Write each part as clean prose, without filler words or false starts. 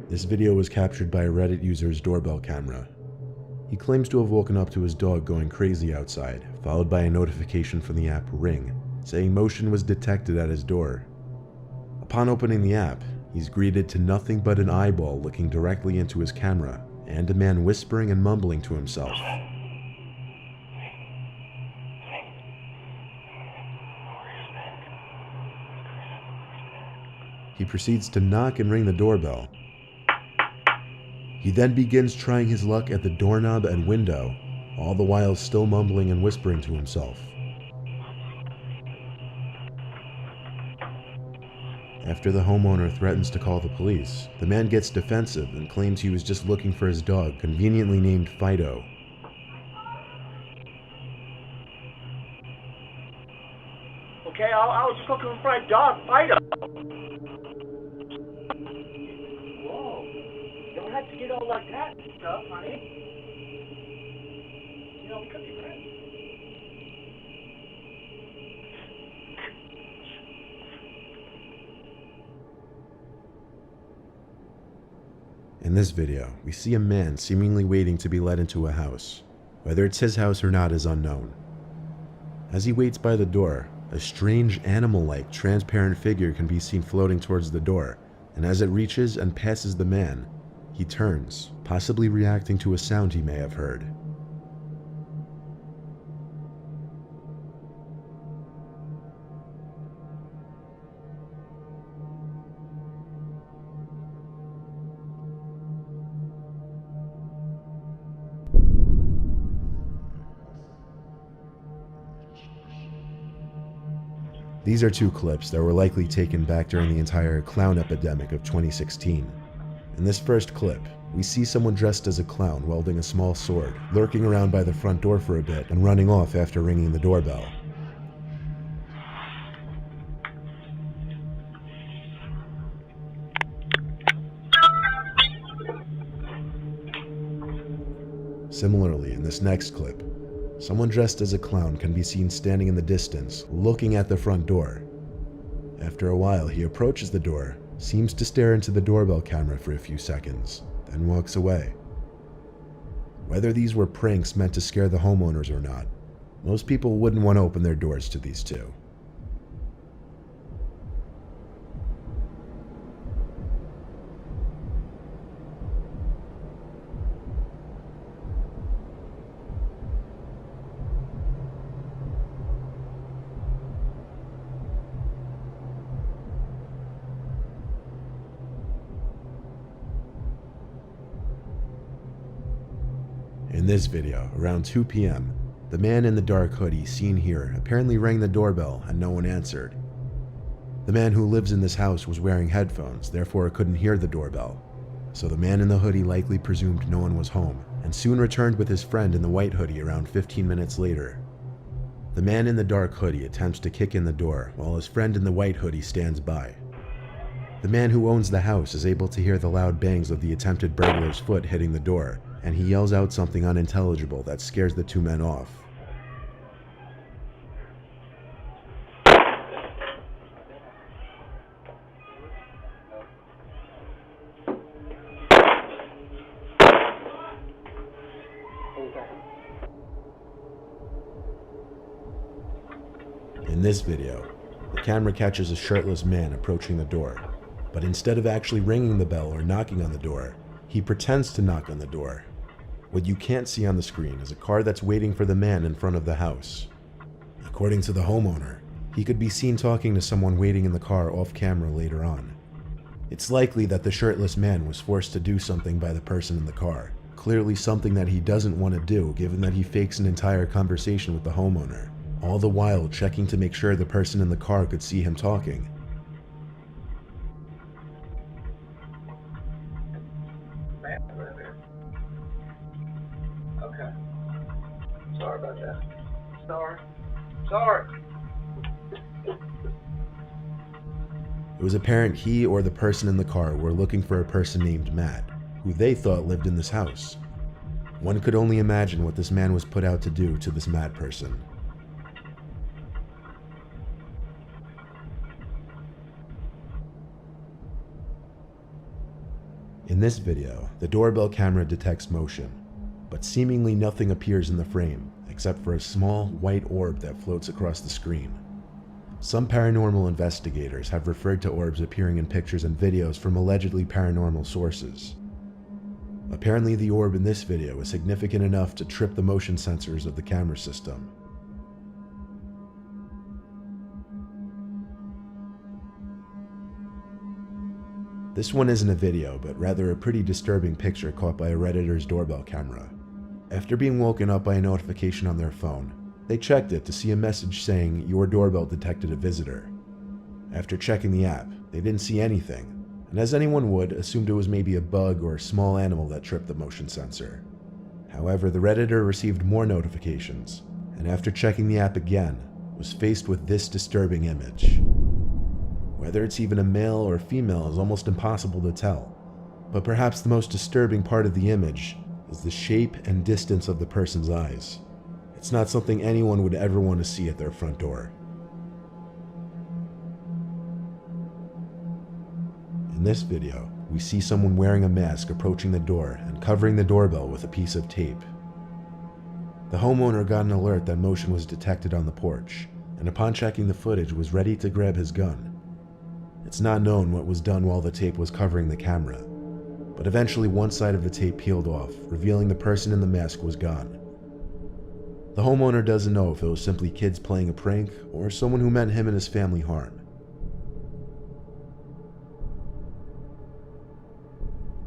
This video was captured by a Reddit user's doorbell camera. He claims to have woken up to his dog going crazy outside, followed by a notification from the app Ring, saying motion was detected at his door. Upon opening the app, he's greeted to nothing but an eyeball looking directly into his camera, and a man whispering and mumbling to himself. He proceeds to knock and ring the doorbell. He then begins trying his luck at the doorknob and window, all the while still mumbling and whispering to himself. After the homeowner threatens to call the police, the man gets defensive and claims he was just looking for his dog, conveniently named Fido. Okay, I was just looking for my dog, Fido. Whoa, you don't have to get all like that and stuff, honey. You know, we could be friends. In this video, we see a man seemingly waiting to be let into a house. Whether it's his house or not is unknown. As he waits by the door, a strange animal-like transparent figure can be seen floating towards the door, and as it reaches and passes the man, he turns, possibly reacting to a sound he may have heard. These are two clips that were likely taken back during the entire clown epidemic of 2016. In this first clip, we see someone dressed as a clown wielding a small sword, lurking around by the front door for a bit and running off after ringing the doorbell. Similarly, in this next clip, someone dressed as a clown can be seen standing in the distance, looking at the front door. After a while, he approaches the door, seems to stare into the doorbell camera for a few seconds, then walks away. Whether these were pranks meant to scare the homeowners or not, most people wouldn't want to open their doors to these two. In this video, around 2 p.m., the man in the dark hoodie seen here apparently rang the doorbell and no one answered. The man who lives in this house was wearing headphones, therefore couldn't hear the doorbell. So the man in the hoodie likely presumed no one was home and soon returned with his friend in the white hoodie around 15 minutes later. The man in the dark hoodie attempts to kick in the door while his friend in the white hoodie stands by. The man who owns the house is able to hear the loud bangs of the attempted burglar's foot hitting the door, and he yells out something unintelligible that scares the two men off. In this video, the camera catches a shirtless man approaching the door, but instead of actually ringing the bell or knocking on the door, he pretends to knock on the door. What you can't see on the screen is a car that's waiting for the man in front of the house. According to the homeowner, he could be seen talking to someone waiting in the car off camera later on. It's likely that the shirtless man was forced to do something by the person in the car, clearly something that he doesn't want to do given that he fakes an entire conversation with the homeowner, all the while checking to make sure the person in the car could see him talking. Okay. Sorry about that. Sorry. It was apparent he or the person in the car were looking for a person named Matt, who they thought lived in this house. One could only imagine what this man was put out to do to this Matt person. In this video, the doorbell camera detects motion, but seemingly nothing appears in the frame except for a small white orb that floats across the screen. Some paranormal investigators have referred to orbs appearing in pictures and videos from allegedly paranormal sources. Apparently, the orb in this video is significant enough to trip the motion sensors of the camera system. This one isn't a video, but rather a pretty disturbing picture caught by a Redditor's doorbell camera. After being woken up by a notification on their phone, they checked it to see a message saying, "Your doorbell detected a visitor." After checking the app, they didn't see anything, and as anyone would, assumed it was maybe a bug or a small animal that tripped the motion sensor. However, the Redditor received more notifications, and after checking the app again, was faced with this disturbing image. Whether it's even a male or female is almost impossible to tell, but perhaps the most disturbing part of the image is the shape and distance of the person's eyes. It's not something anyone would ever want to see at their front door. In this video, we see someone wearing a mask approaching the door and covering the doorbell with a piece of tape. The homeowner got an alert that motion was detected on the porch, and upon checking the footage was ready to grab his gun. It's not known what was done while the tape was covering the camera, but eventually one side of the tape peeled off, revealing the person in the mask was gone. The homeowner doesn't know if it was simply kids playing a prank or someone who meant him and his family harm.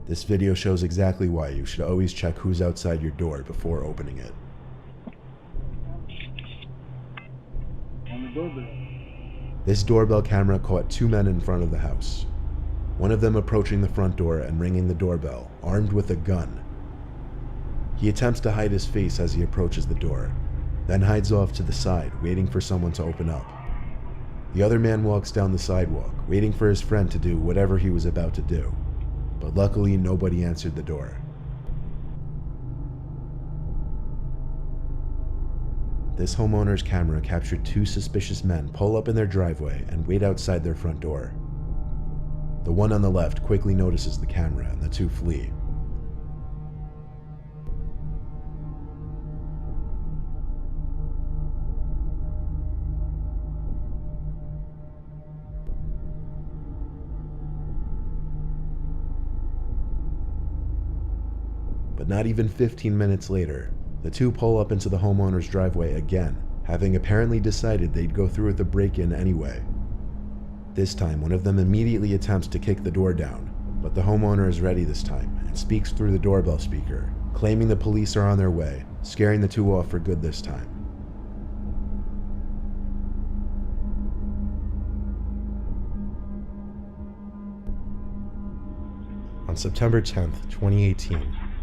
This video shows exactly why you should always check who's outside your door before opening it. On the doorbell. This doorbell camera caught two men in front of the house. One of them approaching the front door and ringing the doorbell, armed with a gun. He attempts to hide his face as he approaches the door, then hides off to the side, waiting for someone to open up. The other man walks down the sidewalk, waiting for his friend to do whatever he was about to do, but luckily nobody answered the door. This homeowner's camera captured two suspicious men pull up in their driveway and wait outside their front door. The one on the left quickly notices the camera and the two flee. But not even 15 minutes later, the two pull up into the homeowner's driveway again, having apparently decided they'd go through with the break-in anyway. This time, one of them immediately attempts to kick the door down, but the homeowner is ready this time and speaks through the doorbell speaker, claiming the police are on their way, scaring the two off for good this time. On September 10th, 2018,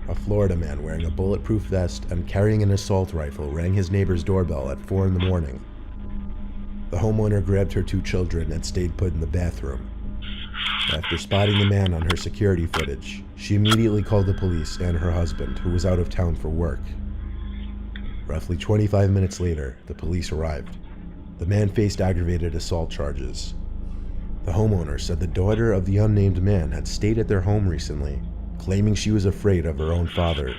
a Florida man wearing a bulletproof vest and carrying an assault rifle rang his neighbor's doorbell at 4 a.m. The homeowner grabbed her two children and stayed put in the bathroom. After spotting the man on her security footage, she immediately called the police and her husband, who was out of town for work. Roughly 25 minutes later, the police arrived. The man faced aggravated assault charges. The homeowner said the daughter of the unnamed man had stayed at their home recently, claiming she was afraid of her own father.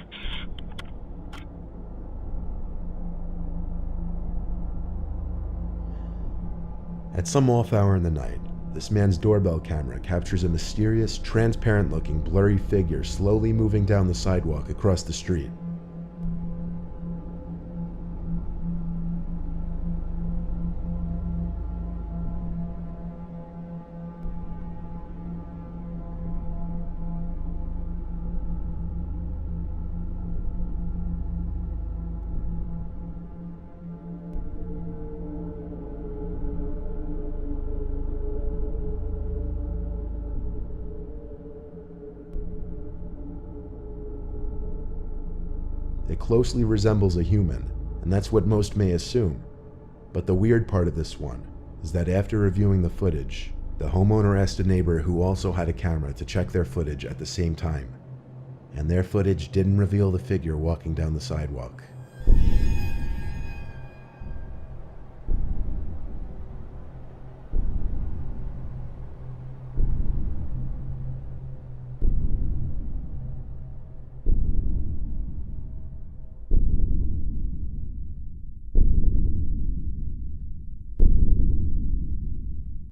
At some off hour in the night, this man's doorbell camera captures a mysterious, transparent-looking, blurry figure slowly moving down the sidewalk across the street. It closely resembles a human, and that's what most may assume. But the weird part of this one is that after reviewing the footage, the homeowner asked a neighbor who also had a camera to check their footage at the same time, and their footage didn't reveal the figure walking down the sidewalk.